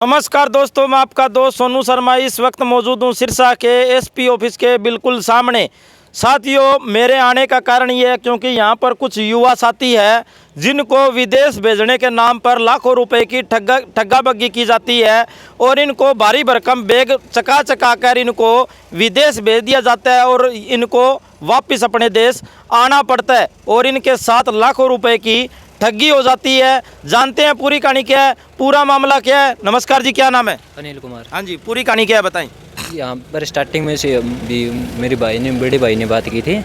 नमस्कार दोस्तों, मैं आपका दोस्त सोनू शर्मा इस वक्त मौजूद हूँ सिरसा के एसपी ऑफिस के बिल्कुल सामने। साथियों, मेरे आने का कारण ये है क्योंकि यहाँ पर कुछ युवा साथी है जिनको विदेश भेजने के नाम पर लाखों रुपए की ठग्गाबग्गी की जाती है और इनको भारी भरकम बैग चका चका कर इनको विदेश भेज दिया जाता है और इनको वापस अपने देश आना पड़ता है और इनके साथ लाखों रुपए की ठगी हो जाती है। जानते हैं पूरी कहानी क्या है, पूरा मामला क्या है। नमस्कार जी, क्या नाम है? अनिल कुमार। हाँ जी, पूरी कहानी क्या है बताएं। यहाँ पर स्टार्टिंग में से भी मेरे बड़े भाई ने बात की थी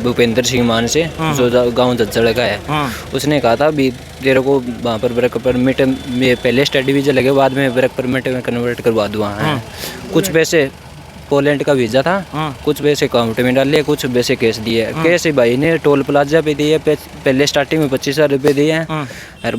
भूपेंद्र सिंह मान से, जो गांव जज्जड़ का है। उसने कहा था भी तेरे को वहाँ पर वर्क परमिट में पहले स्टडी वीजा लगे, बाद में वर्क परमिट में कन्वर्ट करवा दूँ। कुछ पैसे पोलैंड का वीज़ा था, कुछ पैसे अकाउंट में डाले, कुछ पैसे कैश दिए। कैश भाई ने टोल प्लाजा पे दिए, पहले स्टार्टिंग में 25,000 रुपये दिए हैं। और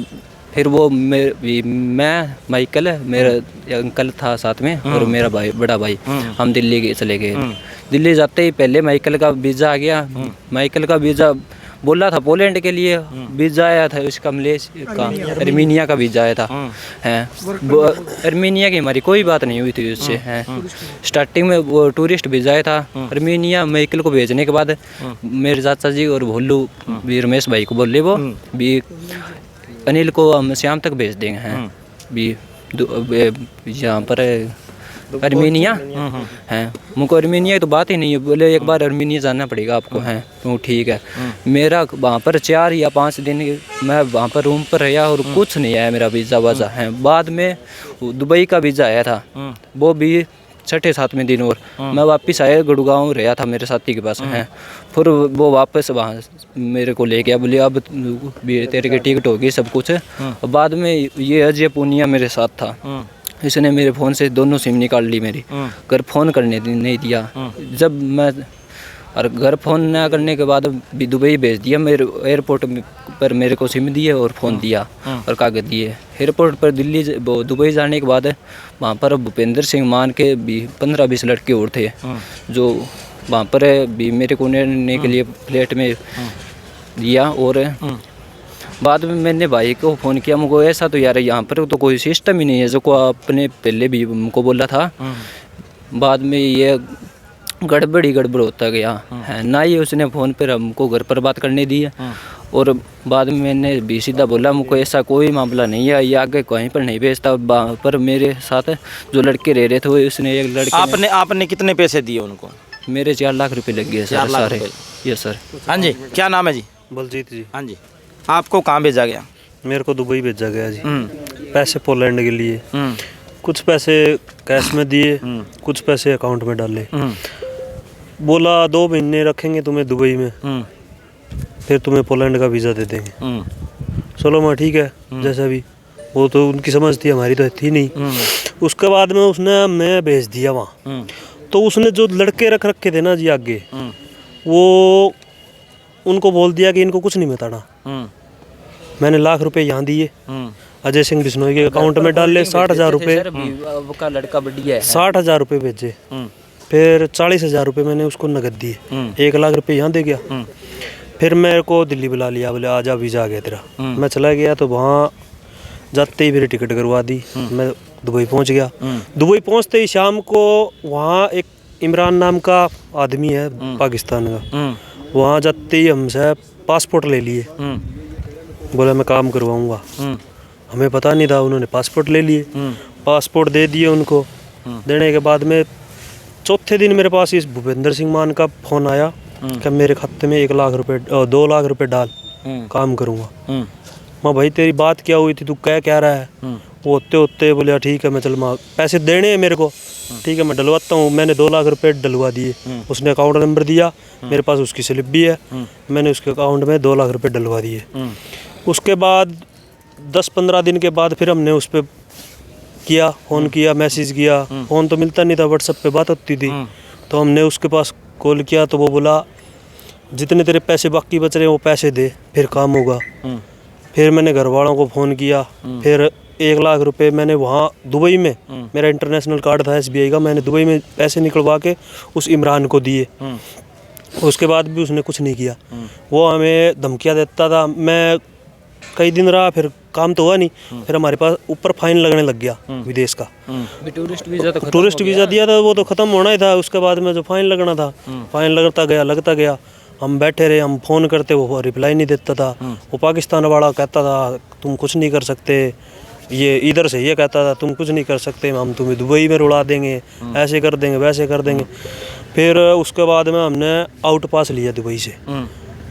फिर वो मैं माइकल, मेरा अंकल था साथ में, और मेरा भाई बड़ा भाई, हम दिल्ली चले गए। दिल्ली जाते ही पहले माइकल का वीज़ा आ गया। माइकल का वीज़ा बोला था पोलैंड के लिए, वीज़ा आया था उसका मलेशिया का, अर्मीनिया का वीज़ा आया था। हैं अर्मीनिया की हमारी कोई बात नहीं हुई थी उससे। हैं स्टार्टिंग में वो टूरिस्ट वीज़ा आया था अर्मीनिया। माइकल को भेजने के बाद मेरे चाचा जी और भोलू भी रमेश भाई को बोले वो भी अनिल को हम शाम तक भेज देंगे। हैं भी यहाँ पर अर्मीनिया है, मुझको अर्मीनिया की तो बात ही नहीं है। बोले एक बार अर्मीनिया जाना पड़ेगा आपको। हैं तो ठीक है। मेरा वहाँ पर 4 या 5 दिन मैं वहाँ पर रूम पर रहा और कुछ नहीं आया मेरा वीज़ा वाजा है। बाद में दुबई का वीज़ा आया था, वो भी 6-7वें दिन, और मैं वापस आया, गुड़गांव रहा था मेरे साथी के पास। हैं फिर वो वापस वहाँ मेरे को ले गया, बोले अब तेरे की टिकट होगी सब कुछ। बाद में ये अजय पूनिया मेरे साथ था, इसने मेरे फ़ोन से दोनों सिम निकाल ली मेरी। घर फ़ोन करने नहीं दिया। जब मैं और घर फ़ोन ना करने के बाद भी दुबई भेज दिया। मेरे एयरपोर्ट पर मेरे को सिम दिए और फ़ोन दिया और कागज़ दिए। एयरपोर्ट पर दुबई जाने के बाद वहाँ पर भूपेंद्र सिंह मान के भी 15-20 लड़के और थे, जो वहाँ पर भी मेरे को लेने के लिए फ्लैट में दिया। और बाद में मैंने भाई को फ़ोन किया, मुझको ऐसा तो यार यहाँ पर तो कोई सिस्टम ही नहीं है, जो को आपने पहले भी हमको बोला था। बाद में ये गड़बड़ होता गया है ना, ही उसने फ़ोन पर हमको घर पर बात करने दी है। और बाद में मैंने भी सीधा बोला मुझको ऐसा कोई मामला नहीं है, ये आगे कहीं पर नहीं भेजता। पर मेरे साथ जो लड़के रह रहे थे उसने एक लड़के आपने कितने पैसे दिए उनको? मेरे 4 लाख रुपये लग गए सर, सारे। ये सर। हाँ जी, क्या नाम है जी? बलजीत जी। हाँ जी, आपको कहाँ भेजा गया? मेरे को दुबई भेजा गया जी, पैसे पोलैंड के लिए। कुछ पैसे कैश में दिए, कुछ पैसे अकाउंट में डाले। बोला 2 महीने रखेंगे तुम्हें दुबई में, फिर तुम्हें पोलैंड का वीज़ा दे देंगे। चलो मैं ठीक है, जैसा भी। वो तो उनकी समझ थी, हमारी तो थी नहीं। उसके बाद में उसने मैं भेज दिया वहाँ। तो उसने जो लड़के रखे थे ना जी आगे, वो उनको बोल दिया कि इनको कुछ नहीं बताना। मैंने लाख रुपए यहाँ दिए, अजय सिंह बिश्नोई के अकाउंट में डाले। 60,000 रुपये का लड़का बढ़िया है, 60,000 रुपये भेजे। फिर 40,000 रुपये मैंने उसको नगद दिए। 1 लाख रुपये यहाँ दे गया। फिर मेरे को दिल्ली बुला लिया, बोले आजा वीज़ा आ गया तेरा। मैं चला गया, तो वहाँ जाते ही मेरी टिकट करवा दी। मैं दुबई पहुँच गया। दुबई पहुँचते ही शाम को वहाँ एक इमरान नाम का आदमी है पाकिस्तान का, वहाँ जाते ही हमसे पासपोर्ट ले लिए। बोला मैं काम करवाऊँगा। हमें पता नहीं था, उन्होंने पासपोर्ट ले लिए। पासपोर्ट दे दिए उनको। देने के बाद में चौथे दिन मेरे पास इस भूपेंद्र सिंह मान का फ़ोन आया कि मेरे खाते में 2 लाख रुपए डाल, काम करूँगा। मैं भाई तेरी बात क्या हुई थी, तू क्या रहा है? वो होते बोले ठीक है, मैं चल पैसे देने हैं मेरे को, ठीक है मैं डलवाता हूँ। मैंने 2 लाख रुपए डलवा दिए। उसने अकाउंट नंबर दिया, मेरे पास उसकी स्लिप भी है। मैंने उसके अकाउंट में 2 लाख रुपए डलवा दिए। उसके बाद 10-15 दिन के बाद फिर हमने उस पर किया, फ़ोन किया, मैसेज किया। फ़ोन तो मिलता नहीं था, व्हाट्सएप पे बात होती थी। तो हमने उसके पास कॉल किया, तो वो बोला जितने तेरे पैसे बाकी बच रहे हैं वो पैसे दे, फिर काम होगा। फिर मैंने घर वालों को फ़ोन किया। फिर 1 लाख रुपए मैंने वहाँ दुबई में, मेरा इंटरनेशनल कार्ड था SBI का, मैंने दुबई में पैसे निकलवा के उस इमरान को दिए। उसके बाद भी उसने कुछ नहीं किया। वो हमें धमकियाँ देता था। मैं कई दिन रहा, फिर काम तो हुआ नहीं। फिर हमारे पास ऊपर फाइन लगने लग गया विदेश का। टूरिस्ट वीज़ा तो टूरिस्ट वीज़ा दिया था, वो तो ख़त्म होना ही था। उसके बाद में जो फाइन लगना था, फाइन लगता गया। हम बैठे रहे, हम फ़ोन करते, वो रिप्लाई नहीं देता था। वो पाकिस्तान वाला कहता था तुम कुछ नहीं कर सकते, ये इधर से ये कहता था तुम कुछ नहीं कर सकते, हम तुम्हें दुबई में रुला देंगे, ऐसे कर देंगे वैसे कर देंगे। फिर उसके बाद में हमने आउट पास लिया दुबई से।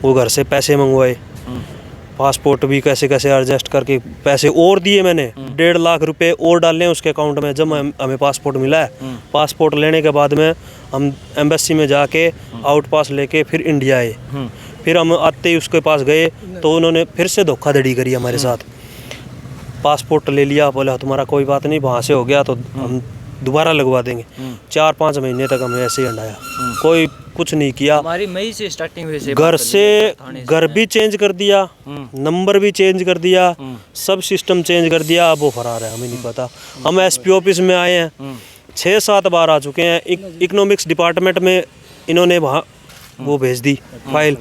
वो घर से पैसे मंगवाए, पासपोर्ट भी कैसे कैसे एडजस्ट करके पैसे और दिए मैंने। 1.5 लाख रुपए और डाले उसके अकाउंट में जब हमें पासपोर्ट मिला है। पासपोर्ट लेने के बाद में हम एम्बेसी में जाके आउट पास लेके फिर इंडिया आए। फिर हम आते ही उसके पास गए तो उन्होंने फिर से धोखाधड़ी करी हमारे साथ। पासपोर्ट ले लिया, बोला तुम्हारा कोई बात नहीं, वहाँ से हो गया तो हम दोबारा लगवा देंगे। 4-5 महीने तक हमें ऐसे ही हंडाया, कोई कुछ नहीं किया। हमारी मई से स्टार्टिंग हुई से घर से घर भी चेंज कर दिया, नंबर भी चेंज कर दिया, सब सिस्टम चेंज कर दिया। अब वो फरार है, हमें नहीं पता। हम एसपी ऑफिस में आए हैं, 6-7 बार आ चुके हैं। इकोनॉमिक्स डिपार्टमेंट में इन्होंने वहाँ वो भेज दी फाइल।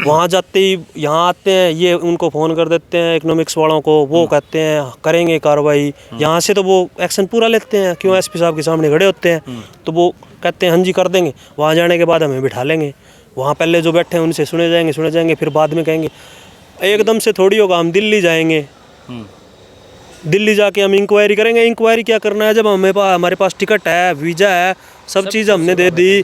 वहाँ जाते ही यहाँ आते हैं, ये उनको फ़ोन कर देते हैं इकोनॉमिक्स वालों को, वो कहते हैं करेंगे कार्रवाई। यहाँ से तो वो एक्शन पूरा लेते हैं, क्यों एसपी साहब के सामने खड़े होते हैं, तो वो कहते हैं हाँ जी कर देंगे। वहाँ जाने के बाद हमें बिठा लेंगे, वहाँ पहले जो बैठे हैं उनसे सुने जाएंगे, फिर बाद में कहेंगे एकदम से थोड़ी होगा। हम दिल्ली जाएंगे, दिल्ली जाके हम इंक्वायरी करेंगे। इंक्वायरी क्या करना है जब हमारे पास टिकट है, वीज़ा है, सब चीज़ हमने दे दी।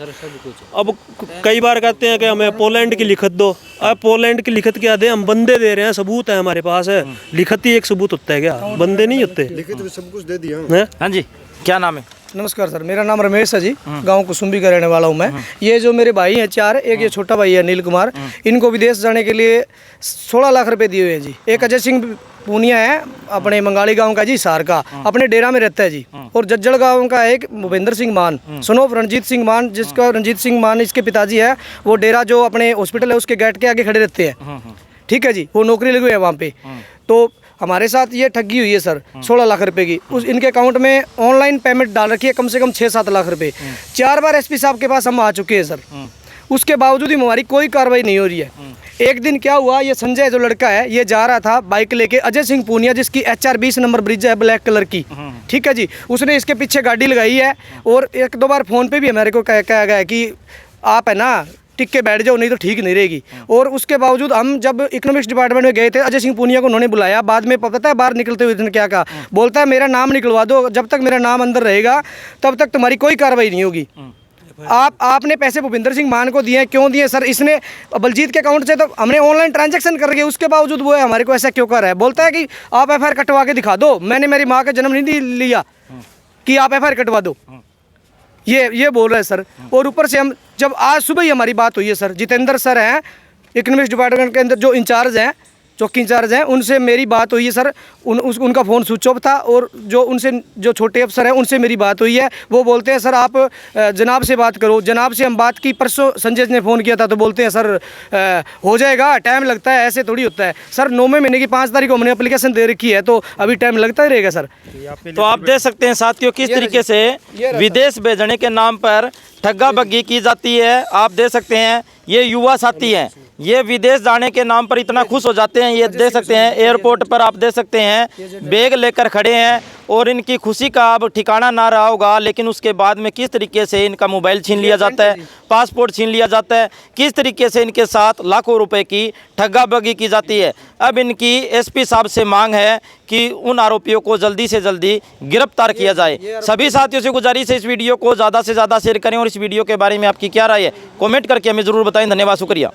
अब कई बार कहते हैं कि हमें पोलैंड की लिखत दो। अब पोलैंड की लिखत क्या दे, हम बंदे दे रहे हैं, सबूत है हमारे पास है। लिखत ही एक सबूत होता है क्या, बंदे नहीं होते। लिखित में सब कुछ दे दिया। हाँ जी, क्या नाम है? नमस्कार सर, मेरा नाम रमेश है जी। गांव कुसुम्बी का रहने वाला हूं मैं। ये जो मेरे भाई हैं 4, एक ये छोटा भाई है नील कुमार, इनको विदेश जाने के लिए 16 लाख रुपए दिए हुए हैं जी। एक अजय सिंह पूनिया है, अपने मंगाली गांव का जी, सार का, अपने डेरा में रहता है जी। और जज्जड़ गांव का एक भूपेंद्र सिंह मान, सनोफ रणजीत सिंह मान, जिसका रणजीत सिंह मान इसके पिताजी है। वो डेरा जो अपने हॉस्पिटल है उसके गेट के आगे खड़े रहते हैं, ठीक है जी। वो नौकरी लगी हुई है वहाँ पे। तो हमारे साथ ये ठगी हुई है सर 16 लाख रुपए की। उस इनके अकाउंट में ऑनलाइन पेमेंट डाल रखी है कम से कम 6-7 लाख रुपए। 4 बार एसपी साहब के पास हम आ चुके हैं सर, उसके बावजूद ही हमारी कोई कार्रवाई नहीं हो रही है। एक दिन क्या हुआ, ये संजय जो लड़का है ये जा रहा था बाइक लेके, अजय सिंह पूनिया जिसकी HR 20 नंबर ब्रिज है ब्लैक कलर की, ठीक है जी। उसने इसके पीछे गाड़ी लगाई है और 1-2 बार फ़ोन पे भी हमारे को कहा गया है कि आप है ना टिक के बैठ जाओ, नहीं तो ठीक नहीं रहेगी। और उसके बावजूद हम जब इकोनॉमिक्स डिपार्टमेंट में गए थे, अजय सिंह पूनिया को उन्होंने बुलाया। बाद में पता है बाहर निकलते हुए क्या कहा, बोलता है मेरा नाम निकलवा दो, जब तक मेरा नाम अंदर रहेगा तब तक तुम्हारी कोई कार्रवाई नहीं होगी। आपने पैसे भूपेंद्र सिंह मान को दिए हैं, क्यों दिए सर? इसने बलजीत के अकाउंट से तो हमने ऑनलाइन ट्रांजैक्शन कर रखे, उसके बावजूद वो है हमारे को ऐसा क्यों कर रहा है? बोलता है कि आप FIR कटवा के दिखा दो, मैंने मेरी माँ का जन्म नहीं लिया कि आप FIR कटवा दो, ये बोल रहे हैं सर। और ऊपर से हम जब आज सुबह ही हमारी बात हुई है सर, जितेंद्र सर हैं इकोनॉमिक्स डिपार्टमेंट के अंदर जो इंचार्ज हैं, चौकी इंचार्ज हैं, उनसे मेरी बात हुई है सर। उनका फ़ोन स्विच ऑफ था। और जो उनसे जो छोटे अफसर हैं उनसे मेरी बात हुई है, वो बोलते हैं सर आप जनाब से बात करो। जनाब से हम बात की, परसों संजय ने फ़ोन किया था तो बोलते हैं सर हो जाएगा, टाइम लगता है, ऐसे थोड़ी होता है सर। 9वें महीने की 5 तारीख को हमने एप्लीकेशन दे रखी है, तो अभी टाइम लगता ही रहेगा सर। तो आप देख सकते हैं साथियों किस तरीके से विदेश भेजने के नाम पर ठग्गा बग्गी की जाती है। आप देख सकते हैं ये युवा साथी हैं, ये विदेश जाने के नाम पर इतना खुश हो जाते हैं। ये देख सकते हैं एयरपोर्ट पर, आप देख सकते हैं बैग लेकर खड़े हैं और इनकी खुशी का अब ठिकाना ना रहा होगा। लेकिन उसके बाद में किस तरीके से इनका मोबाइल छीन लिया जाता है, पासपोर्ट छीन लिया जाता है, किस तरीके से इनके साथ लाखों रुपए की ठग्गा बग्गी की जाती है। अब इनकी एसपी साहब से मांग है कि उन आरोपियों को जल्दी से जल्दी गिरफ्तार किया जाए। सभी साथियों से गुजारिश है इस वीडियो को ज़्यादा से ज़्यादा शेयर करें और इस वीडियो के बारे में आपकी क्या राय है कमेंट करके हमें ज़रूर बताएं। धन्यवाद, शुक्रिया।